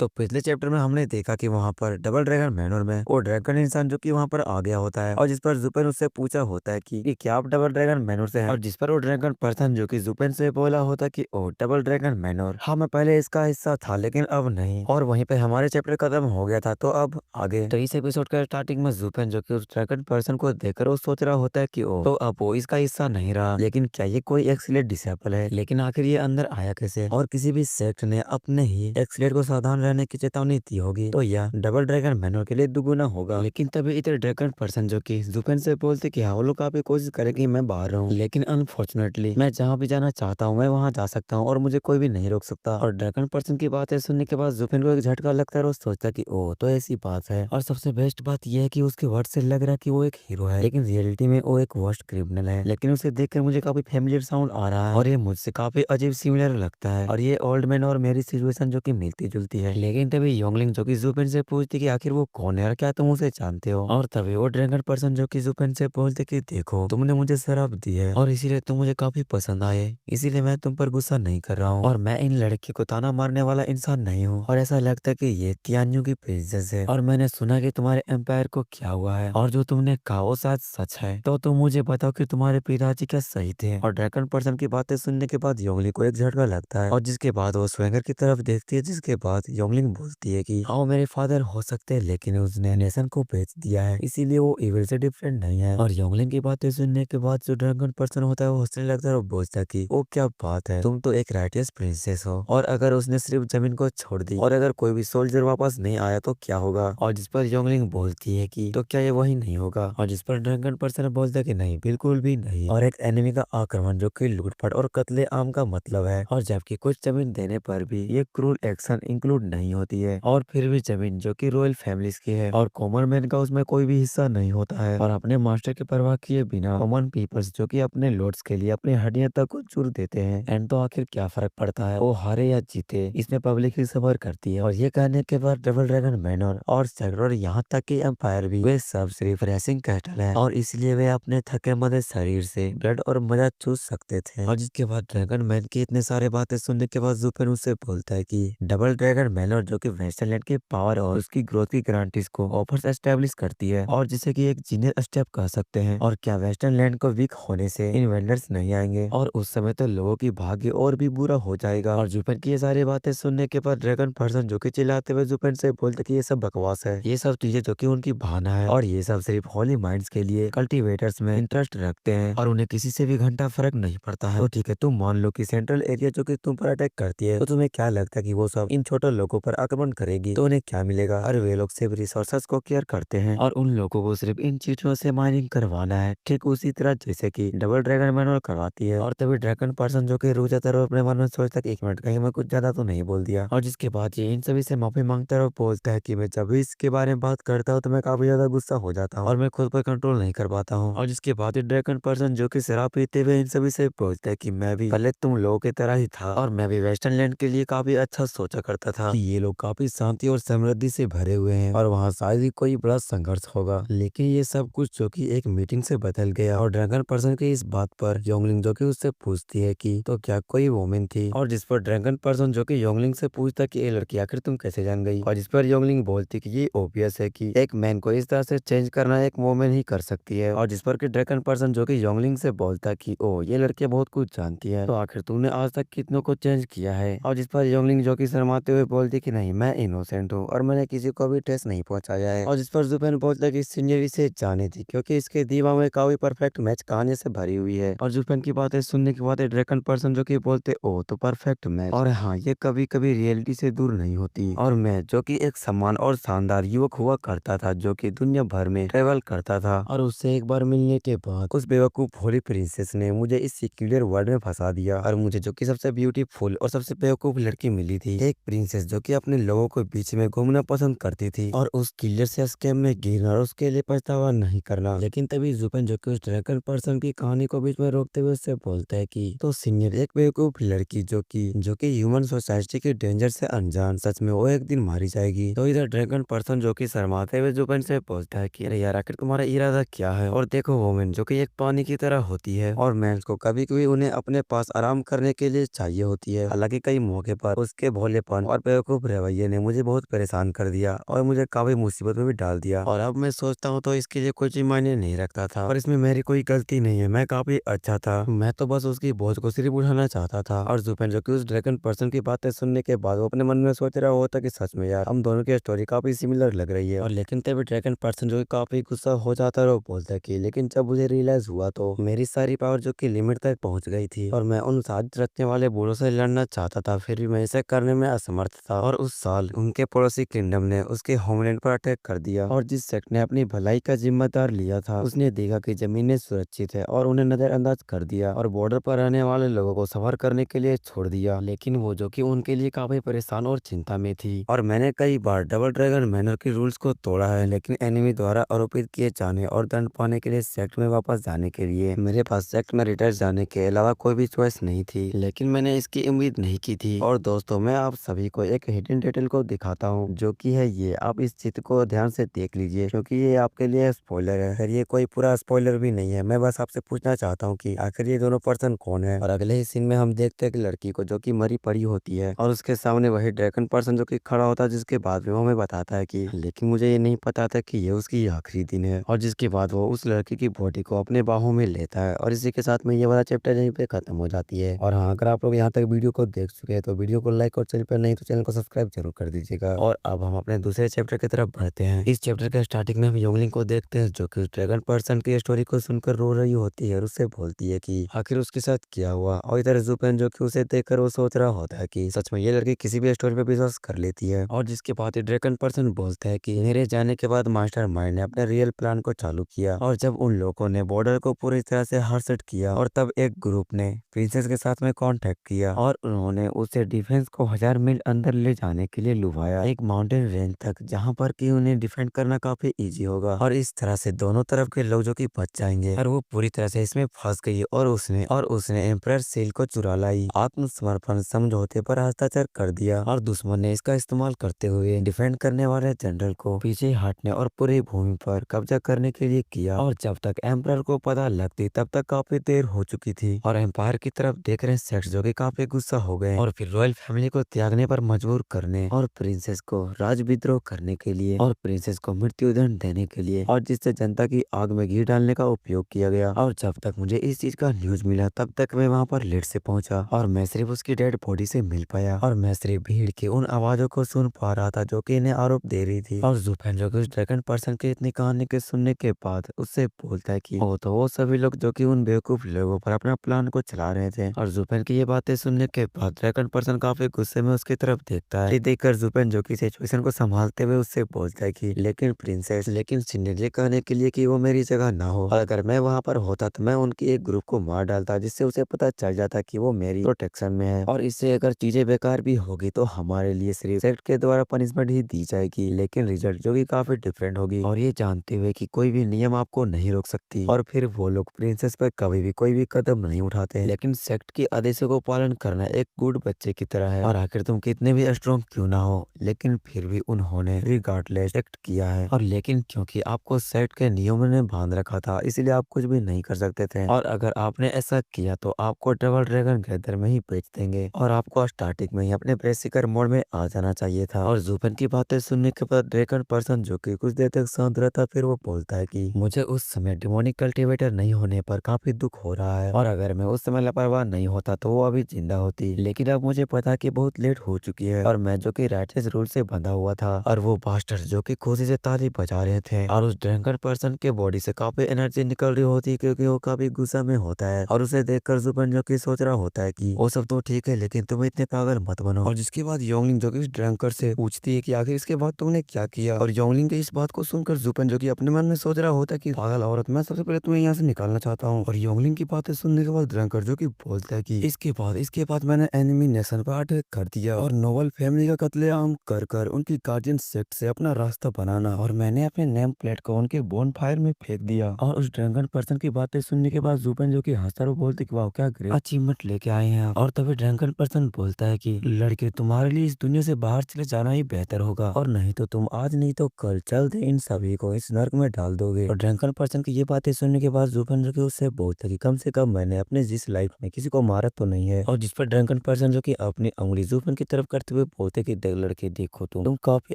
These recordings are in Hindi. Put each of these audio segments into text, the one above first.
तो पिछले चैप्टर में हमने देखा कि वहां पर डबल ड्रैगन मैनर में वो ड्रैगन इंसान जो कि वहां पर आ गया होता है और जिस पर जुपेन उससे पूछा होता है कि क्या आप डबल ड्रैगन मैनर से हैं, और जिस पर वो ड्रैगन पर्सन जो कि जुपेन से बोला होता है कि ओ डबल ड्रैगन मैनर, हाँ मैं पहले इसका हिस्सा था लेकिन अब नहीं। और वहीं पे हमारे चैप्टर खत्म हो गया था। तो अब आगे तो इस एपिसोड का स्टार्टिंग में जुपेन जो कि उस ड्रैगन पर्सन को देखकर वो सोच रहा होता है कि ओ तो अब वो इसका हिस्सा नहीं रहा, लेकिन क्या ये कोई एक्सीलेट डिसेबल है, लेकिन आखिर ये अंदर आया कैसे, और किसी भी सेक्ट ने अपने ही एक्सीलेट को सावधान रहने की चेतावनी दी होगी तो यह डबल ड्रैगन मैनर के लिए दुगुना होगा। लेकिन तभी इधर ड्रैगन पर्सन जो कि जुपेन से बोलते कि हाँ वो लोग काफी कोशिश करे कि मैं बाहर रहूं, लेकिन अनफॉर्चुनेटली मैं जहाँ भी जाना चाहता हूँ मैं वहाँ जा सकता हूँ और मुझे कोई भी नहीं रोक सकता। और ड्रैगन पर्सन की बातें सुनने के बाद जुपेन को एक झटका लगता है और सोचता कि ओ तो ऐसी बात है। और सबसे बेस्ट बात यह है कि उसके वर्ड से लग रहा है कि वो एक हीरो है, लेकिन रियलिटी में वो एक वर्स्ट क्रिमिनल है। लेकिन उसे देखकर मुझे काफी फेमिलियर साउंड आ रहा है और ये मुझसे काफी अजीब सिमिलर लगता है, और ये ओल्ड मैन और मेरी सिचुएशन जो कि मिलती जुलती है। लेकिन तभी योंगलिंग जो कि जुपेन से पूछती कि आखिर वो कौन है और क्या तुम उसे जानते हो, और तभी वो ड्रैगन पर्सन जो कि जुपेन से बोलते कि देखो तुमने मुझे शराब दी है और इसीलिए तुम मुझे काफी पसंद आए, इसीलिए मैं तुम पर गुस्सा नहीं कर रहा हूँ, और मैं इन लड़की को ताना मारने वाला इंसान नहीं हूँ। और ऐसा लगता है कि ये तियान्यू की प्रिंसेस है और मैंने सुना कि तुम्हारे एम्पायर को क्या हुआ है, और जो तुमने कहा वो शायद सच है, तो तुम मुझे बताओ कि तुम्हारे पिताजी क्या सही थे। और ड्रैगन पर्सन की बातें सुनने के बाद योंगलिंग को एक झटका लगता है और जिसके बाद वो स्वेंगर की तरफ देखती है, जिसके बाद योंगलिंग बोलती है कि हाँ मेरे फादर हो सकते हैं लेकिन उसने नेशन को बेच दिया है, इसीलिए वो इविल से डिफरेंट नहीं है। और योंगलिंग की बातें सुनने के बाद जो ड्रैगन पर्सन होता है वो हंसने लगता है और बोलता है कि वो क्या बात है, तुम तो एक राइटियस प्रिंसेस हो, और अगर उसने सिर्फ जमीन को छोड़ दी और अगर कोई भी सोल्जर वापस नहीं आया तो क्या होगा। और जिस पर योंगलिंग बोलती है कि तो क्या ये वही नहीं होगा, और जिस पर ड्रैगन पर्सन बोलता है कि नहीं बिल्कुल भी नहीं, और एक एनिमी का आक्रमण जो कि लूटपाट और कत्ले आम का मतलब है, और जबकि कुछ जमीन देने पर भी ये क्रूर एक्शन इंक्लूड नहीं होती है, और फिर भी जमीन जो कि रॉयल फैमिलीज की है और कॉमन मैन का उसमें कोई भी हिस्सा नहीं होता है, और अपने मास्टर की परवाह किए बिना कॉमन पीपल्स जो कि अपने लॉर्ड्स के लिए अपनी हड्डियां तक को चूर देते हैं, एंड तो आखिर क्या फर्क पड़ता है वो हारे या जीते, इसमें पब्लिक ही सफर करती है। और ये कहने के बाद डबल ड्रैगन मैनर और सेक्टर यहाँ तक कि एम्पायर भी वे सब सिर्फ रेसिंग कैटल है, और इसलिए वे अपने थके मदे शरीर से ब्लड और मजा चूस सकते थे। और जिसके बाद ड्रैगन मैन की इतने सारे बातें सुनने के बाद जुपेन उससे बोलता है कि डबल ड्रैगन मैनर जो कि वेस्टरलैंड के पावर और उसकी ग्रोथ की गारंटीज को ऑफर्स एस्टेब्लिश करती है, और जिसे कि एक जीनियस स्टेप कह सकते हैं। और क्या वेस्टर्न लैंड को वीक होने से इन्वेंडर्स नहीं आएंगे, और उस समय तो लोगों की भाग्य और भी बुरा हो जाएगा। और जुपेन की ये सारी बातें सुनने के बाद ड्रैगन पर्सन जो कि चिल्लाते हुए जुपेन से बोलते कि ये सब बकवास है, ये सब चीजें जो कि उनकी भावना है, और ये सब सिर्फ होली माइंड्स के लिए कल्टीवेटर्स में इंटरेस्ट रखते हैं और उन्हें किसी से भी घंटा फर्क नहीं पड़ता है। तो ठीक है तुम मान लो कि सेंट्रल एरिया जो कि तुम पर अटैक करती है, तो तुम्हें क्या लगता है कि वो सब इन छोटे लोगों पर आक्रमण करेगी तो उन्हें क्या मिलेगा। अरे वे लोग सिर्फ रिसोर्सेस को केयर करते हैं और उन लोगों को सिर्फ इन चीजों से माइनिंग करवाना है, ठीक उसी तरह जैसे कि डबल ड्रैगन मैनुअल करवाती है। और तभी ड्रैगन पर्सन जो कि रुक जाता है और अपने मन में सोचता है कि एक मिनट कहीं मैं कुछ ज्यादा तो नहीं बोल दिया, और जिसके बाद ये इन सभी से माफी मांगता है और बोलता है कि मैं जब भी इसके बारे में बात करता हूँ तो मैं काफी ज्यादा गुस्सा हो जाता हूँ और मैं खुद पर कंट्रोल नहीं कर पाता हूँ। और जिसके बाद ड्रैगन पर्सन जो कि शराब पीते हुए इन सभी से बोलता है कि मैं भी पहले तुम लोगों की तरह ही था और मैं भी वेस्टर्न लैंड के लिए काफी अच्छा सोचा करता था कि ये लोग काफी शांति और समृद्धि से भरे हुए हैं और वहाँ शायद ही कोई बड़ा संघर्ष होगा, लेकिन ये सब कुछ जो कि एक मीटिंग से बदल गया। और ड्रैगन पर्सन की इस बात पर योंगलिंग जो कि उससे पूछती है कि तो क्या कोई वोमेन थी, और जिस पर ड्रैगन पर्सन जो कि योंगलिंग से पूछता कि ये लड़की आखिर तुम कैसे जान गई, और जिस पर योंगलिंग बोलती कि ये ओबियस है कि एक मैन को इस तरह से चेंज करना एक वोमेन ही कर सकती है। और जिस पर कि ड्रैगन पर्सन जो कि योंगलिंग से बोलता कि ओ ये लड़की बहुत कुछ जानती है, तो आखिर तुमने आज तक कितनों को चेंज किया है। और जिस पर योंगलिंग जो कि शर्माते हुए बोलती कि नहीं मैं इनोसेंट हूँ और मैंने किसी को भी ठेस नहीं पहुंचाया है। और जिस पर जुपेन बोलता कि सीनियर इसे जाने थी क्योंकि इसके दिमाग में काफी परफेक्ट मैच कहानी से भरी हुई है। और जुपेन की बातें सुनने के बाद ड्रैगन पर्सन जो कि बोलते ओ तो परफेक्ट मैच, और हाँ ये कभी कभी रियलिटी से दूर नहीं होती। और मैं जो कि एक सम्मान और शानदार युवक हुआ करता था जो कि दुनिया भर में ट्रेवल करता था, और उससे एक बार मिलने के बाद उस बेवकूफ होली प्रिंसेस ने मुझे इस सिक्युलर वर्ल्ड में फंसा दिया, और मुझे जो कि सबसे ब्यूटीफुल और सबसे बेवकूफ लड़की मिली थी, एक प्रिंसेस जो कि अपने लोगों के बीच में घूमना पसंद करती थी और उस किलर से स्कैम में गिरना और उसके लिए पछतावा नहीं करना। लेकिन तभी जुपेन जो कि उस ड्रैगन पर्सन की कहानी को बीच में रोकते हुए उससे बोलता है कि तो सीनियर एक बेवकूफ लड़की जो कि ह्यूमन सोसाइटी के डेंजर से अनजान, सच में वो एक दिन मारी जाएगी। तो इधर ड्रैगन पर्सन जो कि शर्माते हुए जुपेन से बोलता है कि अरे यार आखिर तुम्हारा इरादा क्या है। और देखो वोमेन जो कि एक पानी की तरह होती है और मैंस को कभी कभी उन्हें अपने पास आराम करने के लिए चाहिए होती है, हालांकि कई मौके पर उसके भोलेपन और बेवकूफ रवैये ने मुझे बहुत परेशान कर दिया और मुझे काफी मुसीबत में भी डाल दिया। और अब मैं सोचता हूँ तो इसके लिए कुछ मायने नहीं रखता था और इसमें मेरी कोई गलती नहीं है। मैं काफी अच्छा था, मैं तो बस उसकी बोझ को सिर्फ उठाना चाहता था। और जुपेन जो कि उस ड्रैगन पर्सन की बातें सुनने के बाद वो अपने मन में सोच रहा होता कि सच में यार हम दोनों की स्टोरी काफी सिमिलर लग रही है। और लेकिन तभी ड्रैगन पर्सन जो कि काफी गुस्सा हो जाता है और वो बोलता है कि लेकिन जब मुझे रियलाइज हुआ तो मेरी सारी पावर जो कि लिमिट तक पहुंच गई थी और मैं उन साजिश रचने वाले बूढ़ों से लड़ना चाहता था, फिर भी मैं इसे करने में असमर्थ था। और उस साल उनके पड़ोसी किंगडम ने उसके होमलैंड पर अटैक कर दिया और जिस सेक्ट ने अपनी भलाई का जिम्मेदार लिया था उसने देखा कि जमीनें सुरक्षित है और उन्हें नजरअंदाज कर दिया और बॉर्डर पर रहने वाले लोगों को सफर करने के लिए छोड़ दिया। लेकिन वो जो कि उनके लिए काफी परेशान और चिंता में थी। और मैंने कई बार डबल ड्रैगन मैनर के रूल्स को तोड़ा है, लेकिन एनिमी द्वारा आरोपित किए जाने और दंड पाने के लिए सेक्ट में वापस जाने के लिए मेरे पास सेक्ट में रिटायर जाने के अलावा कोई भी चॉइस नहीं थी। लेकिन मैंने इसकी उम्मीद नहीं की थी। और दोस्तों मैं आप सभी को एक हिडन डिटेल को दिखाता हूँ जो कि है ये, आप इस चित्र को ध्यान से देख लीजिए क्योंकि ये आपके लिए स्पॉइलर है। फिर ये कोई पूरा स्पॉइलर भी नहीं है, मैं बस आपसे पूछना चाहता हूँ कि आखिर ये दोनों पर्सन कौन है। और अगले ही सीन में हम देखते हैं कि लड़की को जो कि मरी पड़ी होती है और उसके सामने वही ड्रैगन पर्सन जो कि खड़ा होता है, जिसके बाद में वो हमें बताता है कि लेकिन मुझे ये नहीं पता था कि ये उसकी आखिरी दिन है। और जिसके बाद वो उस लड़की की बॉडी को अपने बाहों में लेता है और इसी के साथ में ये वाला चैप्टर यहीं पे खत्म हो जाती है। और हाँ, अगर आप लोग यहाँ तक वीडियो को देख चुके हैं तो वीडियो को लाइक और चैनल पर नहीं तो चैनल को सब्सक्राइब जरूर कर दीजिएगा। और अब हम अपने दूसरे चैप्टर की तरफ बढ़ते हैं। इस चैप्टर के स्टार्टिंग में हम योंगलिंग को देखते हैं जो कि ड्रैगन पर्सन की स्टोरी को सुनकर रो रही होती है और उससे बोलती है कि आखिर उसके साथ क्या हुआ। और इधर जुपेन जो कि उसे देखकर वो सोच रहा होता है कि सच में ये लड़की किसी भी स्टोरी पे विश्वास कर लेती है। और जिसके बाद ड्रैगन पर्सन बोलता है कि मेरे जाने के बाद मास्टर माइंड ने अपने रियल प्लान को चालू किया और जब उन लोगों ने बॉर्डर को पूरी तरह से हार्ड किया और तब एक ग्रुप ने प्रिंसेस के साथ में कांटेक्ट किया और उन्होंने उसे डिफेंस को 1000 मील अंदर ले जाने के लिए लुभाया एक माउंटेन रेंज तक, जहां पर कि उन्हें डिफेंड करना काफी इजी होगा। और इस तरह से दोनों तरफ के लोग जो कि बच जाएंगे। और वो पूरी तरह से इसमें फंस गई और उसने एम्पायर सील को चुरा लाई, आत्मसमर्पण समझौते पर हस्ताक्षर कर दिया और दुश्मन ने इसका इस्तेमाल करते हुए डिफेंड करने वाले जनरल को पीछे हटने और पूरी भूमि पर कब्जा करने के लिए किया। और जब तक एम्पायर को पता लगती तब तक काफी देर हो चुकी थी और एम्पायर की तरफ देख रहे सेक्स जो कि काफी गुस्सा हो गए और फिर रॉयल फैमिली को त्यागने पर मजबूर करने और प्रिंसेस को राज विद्रोह करने के लिए और प्रिंसेस को मृत्यु दंड देने के लिए और जिससे जनता की आग में घी डालने का उपयोग किया गया। और जब तक मुझे इस चीज का न्यूज मिला तब तक मैं वहां पर लेट से पहुंचा और मैं सिर्फ उसकी डेड बॉडी से मिल पाया और मैं सिर्फ भीड़ की उन आवाजों को सुन पा रहा था जो कि इन्हें आरोप दे रही थी। और जुफेन जो कि उस ड्रैगन पर्सन की इतनी कहानी के सुनने के बाद उससे बोलता है कि वो तो वो सभी लोग जो कि उन बेवकूफ लोगों पर अपना प्लान को चला रहे थे। और जुफेन की ये बातें सुनने के बाद ड्रैगन पर्सन काफी गुस्से में उसकी तरफ देखता है। ये देखकर जुफेन जो कि सिचुएशन को संभालते हुए उससे बोलता है कि लेकिन प्रिंसेस, लेकिन सिंडरले कहने के लिए कि वो मेरी जगह ना हो, और अगर मैं वहां पर होता तो मैं उनकी एक ग्रुप को मार डालता जिससे उसे पता चल जाता कि वो मेरी प्रोटेक्शन में है। और इससे अगर चीजें बेकार भी होगी तो हमारे लिए सिर्फ सेक्ट के द्वारा पनिशमेंट ही दी जाएगी, लेकिन रिजल्ट जो कि काफी डिफरेंट होगी। और ये जानते हुए कि कोई भी नियम आपको नहीं रोक सकती और फिर वो लोग प्रिंसेस पर कभी भी कोई भी कदम नहीं उठाते, लेकिन सेक्ट के आदेशों को पालन करना एक गुड बच्चे की तरह है। और आखिर तुम कितने भी स्ट्रॉन्ग क्यों ना हो, लेकिन फिर भी उन्होंने रिगार्डलेस एक्ट किया है। और लेकिन क्योंकि आपको सेक्ट के नियमों ने बांध रखा था इसलिए आप कुछ भी नहीं कर सकते थे। और अगर आपने ऐसा किया तो आपको डबल ड्रैगन गैदर में ही बेच देंगे और आपको स्टार्टिंग में ही अपने बेसिकर मोड में आ जाना चाहिए था। और जुफेन की बातें सुनने के बाद ड्रैगन पर्सन जो कि कुछ देर तक शांत रहता फिर वो बोलता है कि मुझे उस समय डिमोनिक कल्टीवेटर नहीं होने पर काफी दुख हो रहा है और अगर मैं उस समय लापरवाह नहीं होता तो वो अभी जिंदा होती, लेकिन अब मुझे पता कि बहुत लेट हो चुकी है और मैं जो कि राइटस रूल से बंधा हुआ था और वो बास्टर जो कि खुशी से ताली बजा रहे थे और उस ड्रंकन पर्सन के बॉडी से काफी एनर्जी निकल रही होती है क्योंकि वो काफी गुस्सा में होता है। और उसे देखकर जुबन जो कि सोच रहा होता है कि वो सब तो ठीक है लेकिन तुम इतने पागल मत बनो। और जिसके बाद योंगलिंग जो कि इस ड्रंकर से पूछती है कि आखिर इसके बाद तुमने क्या किया। और योंगलिंग के इस बात को सुनकर जुबन जो कि अपने मन में सोच रहा होता है कि पागल औरत, मैं सबसे पहले तुम्हें यहाँ से निकालना चाहता हूँ। और योंगलिंग की बातें सुनने के बाद ड्रंकर जो कि बोलता है कि इसके बाद मैंने एनिमी नेशन पर अटैक कर दिया और नोबल फैमिली का कत्लेआम कर कर उनकी गार्जियन सेक्ट से अपना रास्ता बनाना और मैंने अपने नेम प्लेट को उनके बोन फायर में फेंक दिया। और उस ड्रैगन पर्सन की बातें सुनने के बाद जुबन जो कि हंसता हुआ बोलते कि वाह क्या ग्रेट अचीवमेंट लेके आए हैं आप। और तभी ड्रैगन पर्सन बोलता है कि लड़के, तुम्हारे लिए इस दुनिया से बाहर चले जाना ही बेहतर होगा और नहीं तो तुम आज नहीं तो कल चलते इन सभी को इस नर्क में डाल दोगे। और ड्रैगन पर्सन की ये बातें सुनने के बाद जुबन जो कि उससे बोलता है कि कम से कम मैंने अपने जिस लाइफ में किसी को मारा तो नहीं है। और जिस पर ड्रैगन पर्सन जो कि अपनी उंगली जुबन की तरफ करते हुए हुए बोलते कि देख लड़के, देखो तुम काफी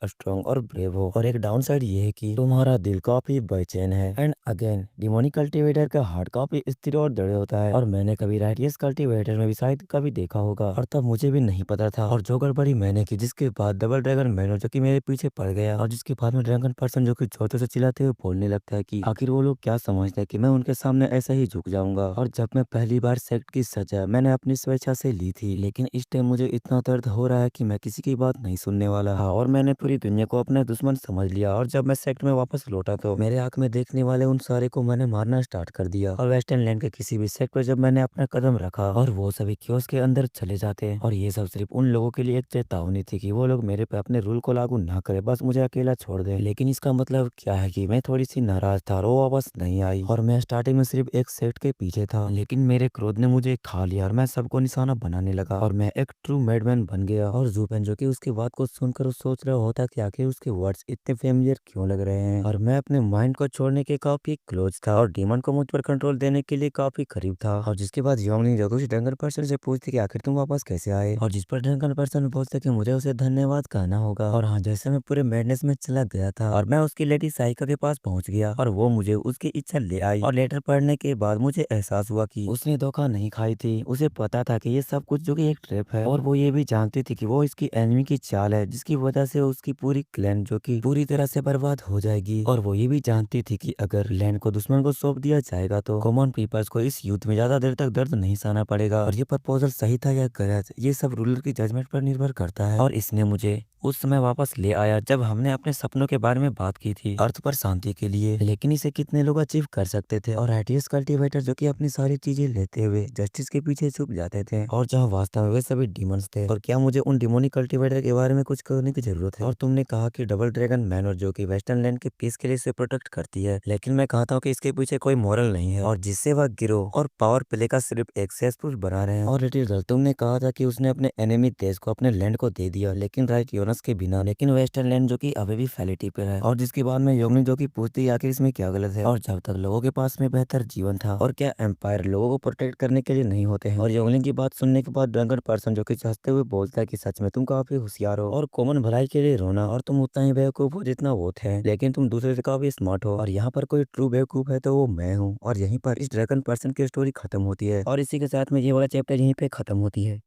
स्ट्रांग और ब्रेव हो, और एक डाउन साइड ये है कि तुम्हारा दिल काफी बेचैन है। एंड अगेन डिमोनिक कल्टीवेटर का हार्ट काफी स्थिर और दृढ़ होता है, और मैंने कभी राइटियस कल्टीवेटर में भी शायद कभी देखा होगा, और तब मुझे भी नहीं पता था। और जो गड़बड़ी मैंने की, जिसके बाद डबल ड्रैगन मैनर जो कि मेरे पीछे पड़ गया, और जिसके बाद में ड्रैगन पर्सन जो कि जोर से चिल्लाते हुए बोलने लगता है कि आखिर वो लोग क्या समझते हैं कि मैं उनके सामने ऐसा ही झुक जाऊंगा। और जब मैं पहली बार सेक्ट की सजा मैंने अपनी स्वेच्छा से ली थी, लेकिन इस टाइम मुझे इतना दर्द हो रहा है कि मैं किसी की बात नहीं सुनने वाला। हाँ, और मैंने पूरी दुनिया को अपना दुश्मन समझ लिया। और जब मैं सेक्ट में वापस लौटा तो मेरे आंख में देखने वाले उन सारे को मैंने मारना स्टार्ट कर दिया। और वेस्टर्न लैंड के किसी भी सेक्ट पर जब मैंने अपना कदम रखा, और वो सभी क्योस के अंदर चले जाते, और ये सब सिर्फ उन लोगों के लिए एक चेतावनी थी कि वो लोग मेरे पे अपने रूल को लागू ना करे, बस मुझे अकेला छोड़ दे। लेकिन इसका मतलब क्या है कि मैं थोड़ी सी नाराज था और वो वापस नहीं आई, और मैं स्टार्टिंग में सिर्फ एक सेक्ट के पीछे था, लेकिन मेरे क्रोध ने मुझे खा लिया और मैं सबको निशाना बनाने लगा, और मैं एक ट्रू मैडमैन बन गया। और जुपेन जो कि उसकी बात को सुनकर सोच रहा होता कि आखिर उसके वर्ड्स इतने फेमिलियर क्यों लग रहे हैं, और मैं अपने माइंड को छोड़ने के काफी क्लोज था, और डीमन को मुझ पर कंट्रोल देने के लिए काफी करीब था। और जिसके बाद योंगलिंग जो कि उस ड्रंकन पर्सन से पूछती कि आखिर तुम वापस कैसे आए, और जिस पर ड्रंकन पर्सन बोलते कि मुझे उसे धन्यवाद कहना होगा। और हाँ, जैसे मैं पूरे मैडनेस में चला गया था, और मैं उसकी लेडी साइका के पास पहुंच गया, और वो मुझे उसकी इच्छा ले आई। और लेटर पढ़ने के बाद मुझे एहसास हुआ कि उसने धोखा नहीं खाई थी, उसे पता था कि ये सब कुछ जो कि एक ट्रैप है, और वो ये भी जानती थी कि वो इसकी एनिमी की चाल है, जिसकी वजह से उसकी पूरी क्लैन जो कि पूरी तरह से बर्बाद हो जाएगी। और वो ये भी जानती थी कि अगर लैंड को दुश्मन को सौंप दिया जाएगा तो कॉमन पीपल्स को इस युद्ध में ज्यादा देर तक दर्द नहीं सहना पड़ेगा। और ये प्रपोजल सही था या गलत, ये सब रूलर की जजमेंट पर निर्भर करता है। और इसने मुझे उस समय वापस ले आया जब हमने अपने सपनों के बारे में बात की थी, अर्थ पर शांति के लिए। लेकिन इसे कितने लोग अचीव कर सकते थे, और आइटियस कल्टीवेटर जो कि अपनी सारी चीजें लेते हुए जस्टिस के पीछे छुप जाते थे, और जहाँ वास्तव में वे सभी डीमंस थे। और क्या मुझे उन डिमोनिक कल्टीवेटर के बारे में कुछ करने की जरूरत है? और तुमने कहा कि डबल ड्रैगन मैनर जो कि वेस्टर्न लैंड के पीस के लिए इसे प्रोटेक्ट करती है, लेकिन मैं कहता हूँ कि इसके पीछे कोई मॉरल नहीं है, और जिससे वह गिरोह और पावर प्ले का सिर्फ एक सक्सेसफुल बना रहे हैं। और रिटिल, तुमने कहा था कि उसने अपने एनिमी देश को अपने लैंड को दे दिया, लेकिन राइट योनस के बिना। लेकिन वेस्टर्न लैंड जो कि अभी भी फैलिटी पर है, और जिसके बाद में योगनी जो कि पूछती है आखिर इसमें क्या गलत है, और जब तक लोगों के पास में बेहतर जीवन था, और क्या एम्पायर लोगों को प्रोटेक्ट करने के लिए नहीं होते हैं। और योगनी की बात सुनने के बाद ड्रंकन पर्सन जो कि हंसते हुए बोलता है कि सच में तुम काफी होशियार हो, और कॉमन भलाई के लिए रोना, और तुम उतना ही बेवकूफ हो जितना वो थे, लेकिन तुम दूसरे से काफी स्मार्ट हो, और यहाँ पर कोई ट्रू बेवकूफ है तो वो मैं हूँ। और यहीं पर इस ड्रैगन पर्सन की स्टोरी खत्म होती है, और इसी के साथ में ये वाला चैप्टर यहीं पे खत्म होती है।